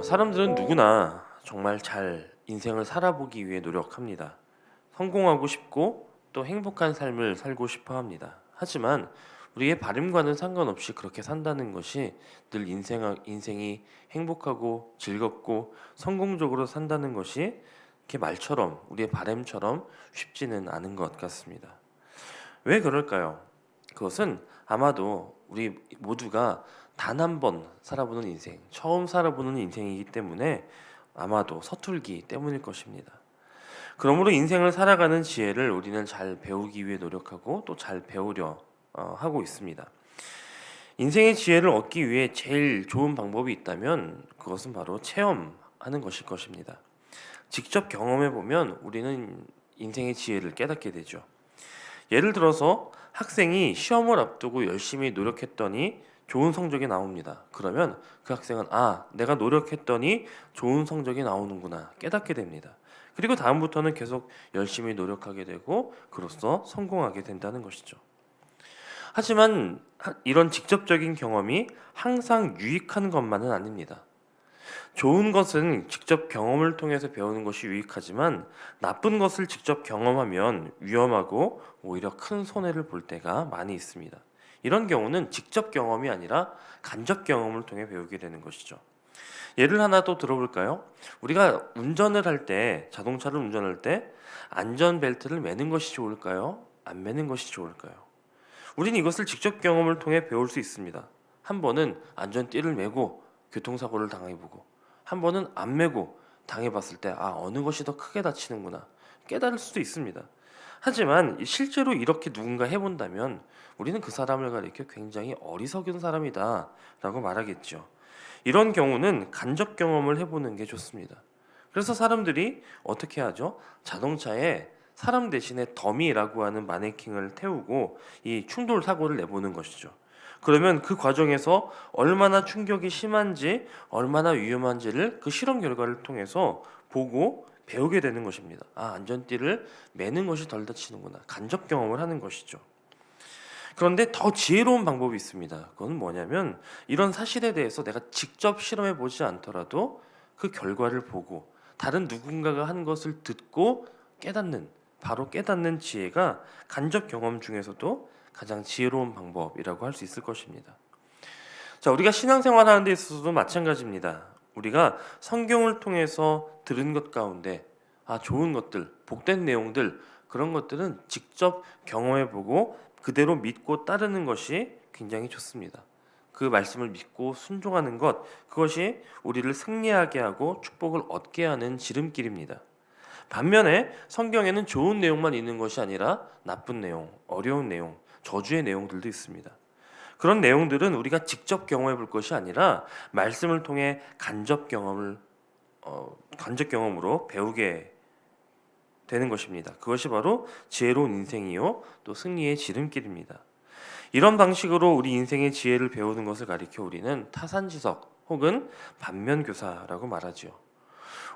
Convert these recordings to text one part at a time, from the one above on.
사람들은 누구나 정말 잘 인생을 살아보기 위해 노력합니다. 성공하고 싶고 또 행복한 삶을 살고 싶어 합니다. 하지만 우리의 바램과는 상관없이 그렇게 산다는 것이 늘 인생이 행복하고 즐겁고 성공적으로 산다는 것이 이렇게 말처럼 우리의 바램처럼 쉽지는 않은 것 같습니다. 왜 그럴까요? 그것은 아마도 우리 모두가 단 한 번 살아보는 인생, 처음 살아보는 인생이기 때문에 아마도 서툴기 때문일 것입니다. 그러므로 인생을 살아가는 지혜를 우리는 잘 배우기 위해 노력하고 또 잘 배우려 하고 있습니다. 인생의 지혜를 얻기 위해 제일 좋은 방법이 있다면 그것은 바로 체험하는 것일 것입니다. 직접 경험해 보면 우리는 인생의 지혜를 깨닫게 되죠. 예를 들어서 학생이 시험을 앞두고 열심히 노력했더니 좋은 성적이 나옵니다. 그러면 그 학생은 내가 노력했더니 좋은 성적이 나오는구나 깨닫게 됩니다. 그리고 다음부터는 계속 열심히 노력하게 되고 그로써 성공하게 된다는 것이죠. 하지만 이런 직접적인 경험이 항상 유익한 것만은 아닙니다. 좋은 것은 직접 경험을 통해서 배우는 것이 유익하지만 나쁜 것을 직접 경험하면 위험하고 오히려 큰 손해를 볼 때가 많이 있습니다. 이런 경우는 직접 경험이 아니라 간접 경험을 통해 배우게 되는 것이죠. 예를 하나 또 들어볼까요? 우리가 운전을 할 때, 자동차를 운전할 때 안전벨트를 매는 것이 좋을까요? 안 매는 것이 좋을까요? 우리는 이것을 직접 경험을 통해 배울 수 있습니다. 한 번은 안전띠를 매고 교통사고를 당해보고 한 번은 안 매고 당해봤을 때 어느 것이 더 크게 다치는구나 깨달을 수도 있습니다. 하지만 실제로 이렇게 누군가 해본다면 우리는 그 사람을 가리켜 굉장히 어리석은 사람이다 라고 말하겠죠. 이런 경우는 간접 경험을 해보는 게 좋습니다. 그래서 사람들이 어떻게 하죠? 자동차에 사람 대신에 더미라고 하는 마네킹을 태우고 이 충돌 사고를 내보는 것이죠. 그러면 그 과정에서 얼마나 충격이 심한지 얼마나 위험한지를 그 실험 결과를 통해서 보고 배우게 되는 것입니다. 안전띠를 매는 것이 덜 다치는구나. 간접 경험을 하는 것이죠. 그런데 더 지혜로운 방법이 있습니다. 그건 뭐냐면 이런 사실에 대해서 내가 직접 실험해 보지 않더라도 그 결과를 보고 다른 누군가가 한 것을 듣고 바로 깨닫는 지혜가 간접 경험 중에서도 가장 지혜로운 방법이라고 할 수 있을 것입니다. 자, 우리가 신앙생활 하는 데 있어서도 마찬가지입니다. 우리가 성경을 통해서 들은 것 가운데 좋은 것들, 복된 내용들 그런 것들은 직접 경험해보고 그대로 믿고 따르는 것이 굉장히 좋습니다. 그 말씀을 믿고 순종하는 것, 그것이 우리를 승리하게 하고 축복을 얻게 하는 지름길입니다. 반면에 성경에는 좋은 내용만 있는 것이 아니라 나쁜 내용, 어려운 내용, 저주의 내용들도 있습니다. 그런 내용들은 우리가 직접 경험해 볼 것이 아니라 말씀을 통해 간접 경험으로 배우게 되는 것입니다. 그것이 바로 지혜로운 인생이요 또 승리의 지름길입니다. 이런 방식으로 우리 인생의 지혜를 배우는 것을 가리켜 우리는 타산지석 혹은 반면교사라고 말하지요.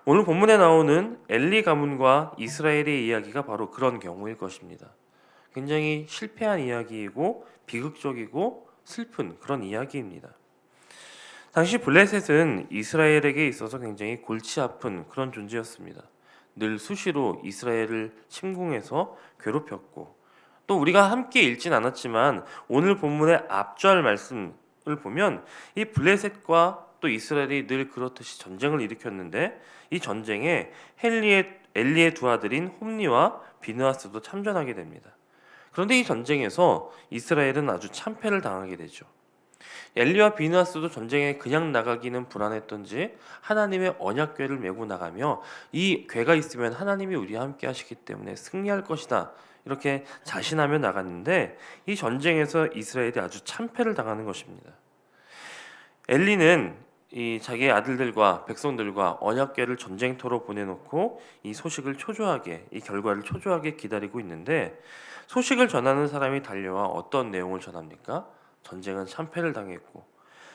오늘 본문에 나오는 엘리 가문과 이스라엘의 이야기가 바로 그런 경우일 것입니다. 굉장히 실패한 이야기이고 비극적이고 슬픈 그런 이야기입니다. 당시 블레셋은 이스라엘에게 있어서 굉장히 골치 아픈 그런 존재였습니다. 늘 수시로 이스라엘을 침공해서 괴롭혔고 또 우리가 함께 읽진 않았지만 오늘 본문의 앞절 말씀을 보면 이 블레셋과 또 이스라엘이 늘 그렇듯이 전쟁을 일으켰는데 이 전쟁에 엘리의 두 아들인 홈니와 비느하스도 참전하게 됩니다. 그런데 이 전쟁에서 이스라엘은 아주 참패를 당하게 되죠. 엘리와 비느하스도 전쟁에 그냥 나가기는 불안했던지 하나님의 언약궤를 메고 나가며 이 궤가 있으면 하나님이 우리와 함께 하시기 때문에 승리할 것이다 이렇게 자신하며 나갔는데 이 전쟁에서 이스라엘이 아주 참패를 당하는 것입니다. 엘리는 이 자기의 아들들과 백성들과 언약궤를 전쟁터로 보내놓고 이 결과를 초조하게 기다리고 있는데 소식을 전하는 사람이 달려와 어떤 내용을 전합니까? 전쟁은 참패를 당했고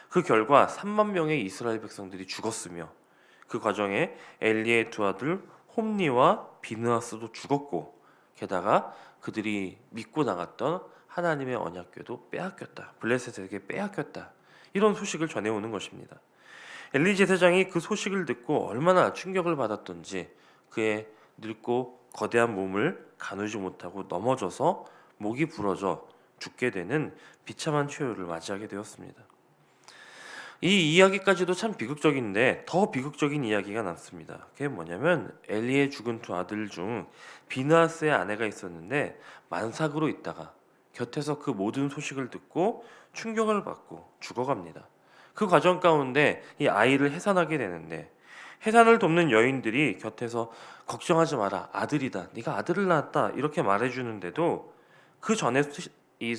그 결과 3만 명의 이스라엘 백성들이 죽었으며 그 과정에 엘리의 두 아들 홈니와 비느하스도 죽었고 게다가 그들이 믿고 나갔던 하나님의 언약궤도 빼앗겼다. 블레셋에게 빼앗겼다. 이런 소식을 전해오는 것입니다. 엘리 제사장이 그 소식을 듣고 얼마나 충격을 받았던지 그의 늙고 거대한 몸을 가누지 못하고 넘어져서 목이 부러져 죽게 되는 비참한 최후를 맞이하게 되었습니다. 이 이야기까지도 참 비극적인데 더 비극적인 이야기가 났습니다. 그게 뭐냐면 엘리의 죽은 두 아들 중 비느하스의 아내가 있었는데 만삭으로 있다가 곁에서 그 모든 소식을 듣고 충격을 받고 죽어갑니다. 그 과정 가운데 이 아이를 해산하게 되는데 해산을 돕는 여인들이 곁에서 걱정하지 마라, 아들이다, 네가 아들을 낳았다 이렇게 말해주는데도 그 전에 이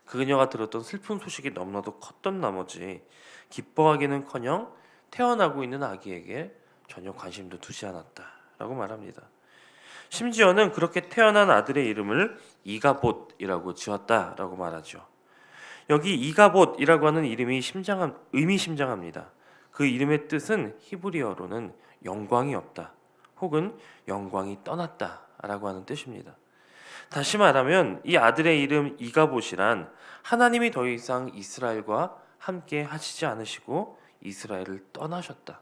그녀가 들었던 슬픈 소식이 너무나도 컸던 나머지 기뻐하기는커녕 태어나고 있는 아기에게 전혀 관심도 두지 않았다라고 말합니다. 심지어는 그렇게 태어난 아들의 이름을 이가봇이라고 지었다라고 말하죠. 여기 이가봇이라고 하는 이름이 의미심장합니다. 그 이름의 뜻은 히브리어로는 영광이 없다 혹은 영광이 떠났다라고 하는 뜻입니다. 다시 말하면 이 아들의 이름 이가봇이란 하나님이 더 이상 이스라엘과 함께 하시지 않으시고 이스라엘을 떠나셨다.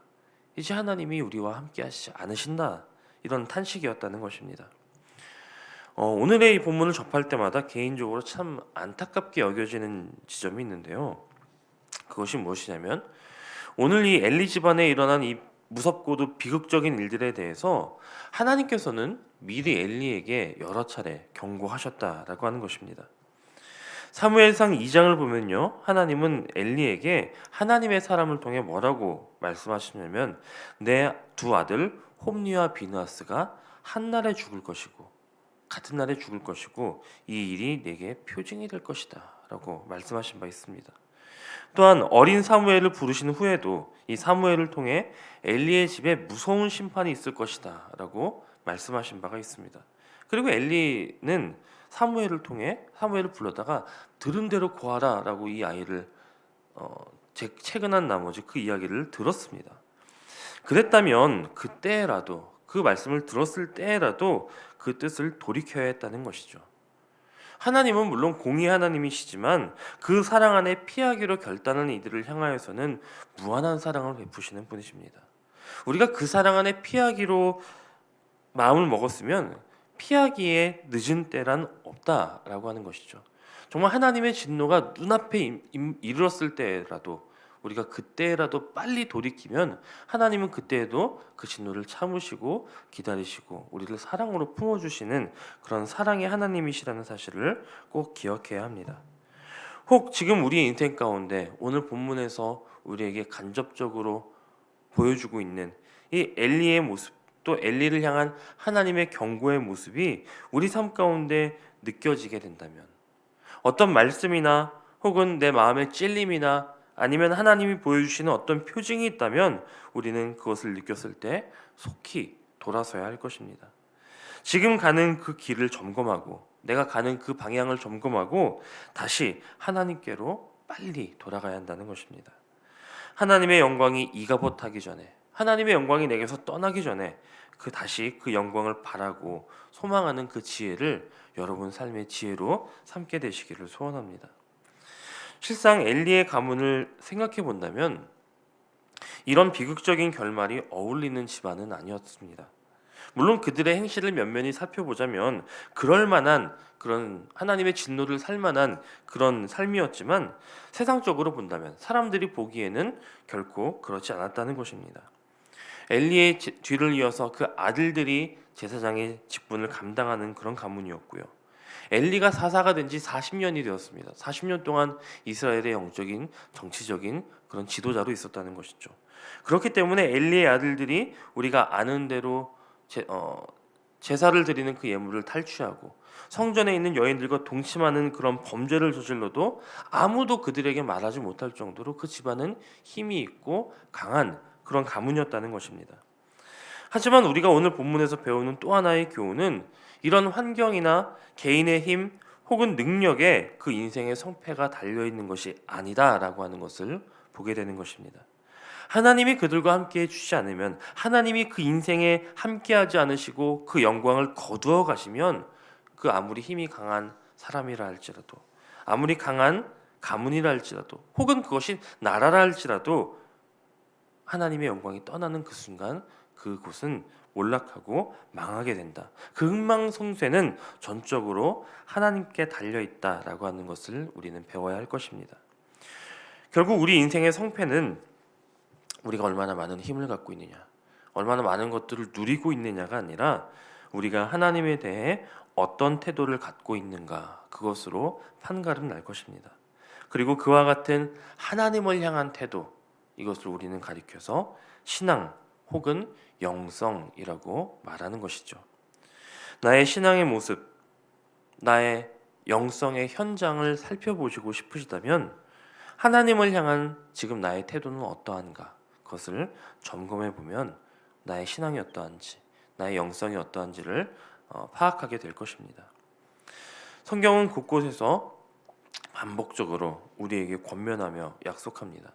이제 하나님이 우리와 함께 하시지 않으신다. 이런 탄식이었다는 것입니다. 오늘의 이 본문을 접할 때마다 개인적으로 참 안타깝게 여겨지는 지점이 있는데요. 그것이 무엇이냐면 오늘 이 엘리 집안에 일어난 이 무섭고도 비극적인 일들에 대해서 하나님께서는 미리 엘리에게 여러 차례 경고하셨다라고 하는 것입니다. 사무엘상 2장을 보면요, 하나님은 엘리에게 하나님의 사람을 통해 뭐라고 말씀하시냐면 내 두 아들 홈리와 비느하스가 한 날에 죽을 것이고 같은 날에 죽을 것이고 이 일이 내게 표징이 될 것이다 라고 말씀하신 바 있습니다. 또한 어린 사무엘을 부르신 후에도 이 사무엘을 통해 엘리의 집에 무서운 심판이 있을 것이다 라고 말씀하신 바가 있습니다. 그리고 엘리는 사무엘을 통해 사무엘을 불러다가 들은 대로 고하라 라고 이 아이를 채근한 나머지 그 이야기를 들었습니다. 그랬다면 그때라도 그 말씀을 들었을 때라도 그 뜻을 돌이켜야 했다는 것이죠. 하나님은 물론 공의 하나님이시지만 그 사랑 안에 피하기로 결단한 이들을 향하여서는 무한한 사랑을 베푸시는 분이십니다. 우리가 그 사랑 안에 피하기로 마음을 먹었으면 피하기에 늦은 때란 없다라고 하는 것이죠. 정말 하나님의 진노가 눈앞에 이르렀을 때라도 우리가 그때라도 빨리 돌이키면 하나님은 그때에도 그 진노를 참으시고 기다리시고 우리를 사랑으로 품어주시는 그런 사랑의 하나님이시라는 사실을 꼭 기억해야 합니다. 혹 지금 우리의 인생 가운데 오늘 본문에서 우리에게 간접적으로 보여주고 있는 이 엘리의 모습, 또 엘리를 향한 하나님의 경고의 모습이 우리 삶 가운데 느껴지게 된다면, 어떤 말씀이나 혹은 내 마음의 찔림이나 아니면 하나님이 보여주시는 어떤 표징이 있다면 우리는 그것을 느꼈을 때 속히 돌아서야 할 것입니다. 지금 가는 그 길을 점검하고 내가 가는 그 방향을 점검하고 다시 하나님께로 빨리 돌아가야 한다는 것입니다. 하나님의 영광이 이가봇하기 전에, 하나님의 영광이 내게서 떠나기 전에 다시 그 영광을 바라고 소망하는 그 지혜를 여러분 삶의 지혜로 삼게 되시기를 소원합니다. 실상 엘리의 가문을 생각해 본다면 이런 비극적인 결말이 어울리는 집안은 아니었습니다. 물론 그들의 행실을 면면히 살펴보자면 그럴 만한 그런 하나님의 진노를 살 만한 그런 삶이었지만 세상적으로 본다면 사람들이 보기에는 결코 그렇지 않았다는 것입니다. 엘리의 뒤를 이어서 그 아들들이 제사장의 직분을 감당하는 그런 가문이었고요. 엘리가 사사가 된 지 40년이 되었습니다. 40년 동안 이스라엘의 영적인 정치적인 그런 지도자로 있었다는 것이죠. 그렇기 때문에 엘리의 아들들이 우리가 아는 대로 제사를 드리는 그 예물을 탈취하고 성전에 있는 여인들과 동침하는 그런 범죄를 저질러도 아무도 그들에게 말하지 못할 정도로 그 집안은 힘이 있고 강한 그런 가문이었다는 것입니다. 하지만 우리가 오늘 본문에서 배우는 또 하나의 교훈은 이런 환경이나 개인의 힘 혹은 능력에 그 인생의 성패가 달려있는 것이 아니다라고 하는 것을 보게 되는 것입니다. 하나님이 그들과 함께 해주시지 않으면, 하나님이 그 인생에 함께하지 않으시고 그 영광을 거두어 가시면 그 아무리 힘이 강한 사람이라 할지라도, 아무리 강한 가문이라 할지라도, 혹은 그것이 나라라 할지라도 하나님의 영광이 떠나는 그 순간 그곳은 몰락하고 망하게 된다. 그 흥망성쇠는 전적으로 하나님께 달려있다라고 하는 것을 우리는 배워야 할 것입니다. 결국 우리 인생의 성패는 우리가 얼마나 많은 힘을 갖고 있느냐, 얼마나 많은 것들을 누리고 있느냐가 아니라 우리가 하나님에 대해 어떤 태도를 갖고 있는가, 그것으로 판가름 날 것입니다. 그리고 그와 같은 하나님을 향한 태도, 이것을 우리는 가리켜서 신앙 혹은 영성이라고 말하는 것이죠. 나의 신앙의 모습, 나의 영성의 현장을 살펴보시고 싶으시다면 하나님을 향한 지금 나의 태도는 어떠한가, 그것을 점검해 보면 나의 신앙이 어떠한지, 나의 영성이 어떠한지를 파악하게 될 것입니다. 성경은 곳곳에서 반복적으로 우리에게 권면하며 약속합니다.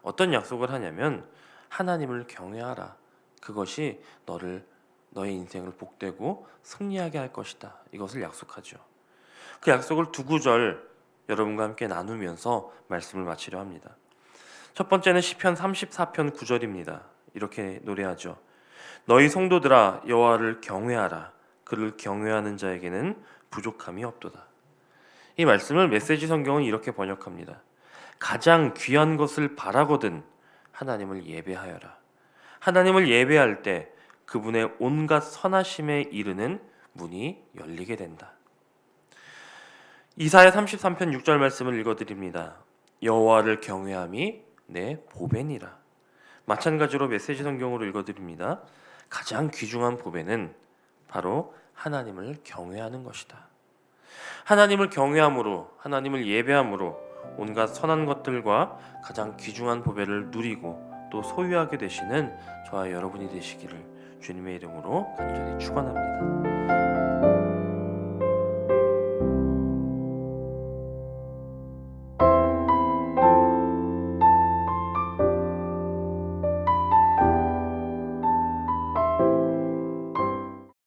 어떤 약속을 하냐면 하나님을 경외하라. 그것이 너의 인생을 복되고 승리하게 할 것이다. 이것을 약속하죠. 그 약속을 두 구절 여러분과 함께 나누면서 말씀을 마치려 합니다. 첫 번째는 시편 34편 9절입니다. 이렇게 노래하죠. 너희 성도들아 여호와를 경외하라. 그를 경외하는 자에게는 부족함이 없도다. 이 말씀을 메시지 성경은 이렇게 번역합니다. 가장 귀한 것을 바라거든 하나님을 예배하여라. 하나님을 예배할 때 그분의 온갖 선하심에 이르는 문이 열리게 된다. 이사야 33편 6절 말씀을 읽어드립니다. 여호와를 경외함이 내 보배니라. 마찬가지로 메시지 성경으로 읽어드립니다. 가장 귀중한 보배는 바로 하나님을 경외하는 것이다. 하나님을 경외함으로, 하나님을 예배함으로 온갖 선한 것들과 가장 귀중한 보배를 누리고 또 소유하게 되시는 저와 여러분이 되시기를 주님의 이름으로 간절히 축원합니다.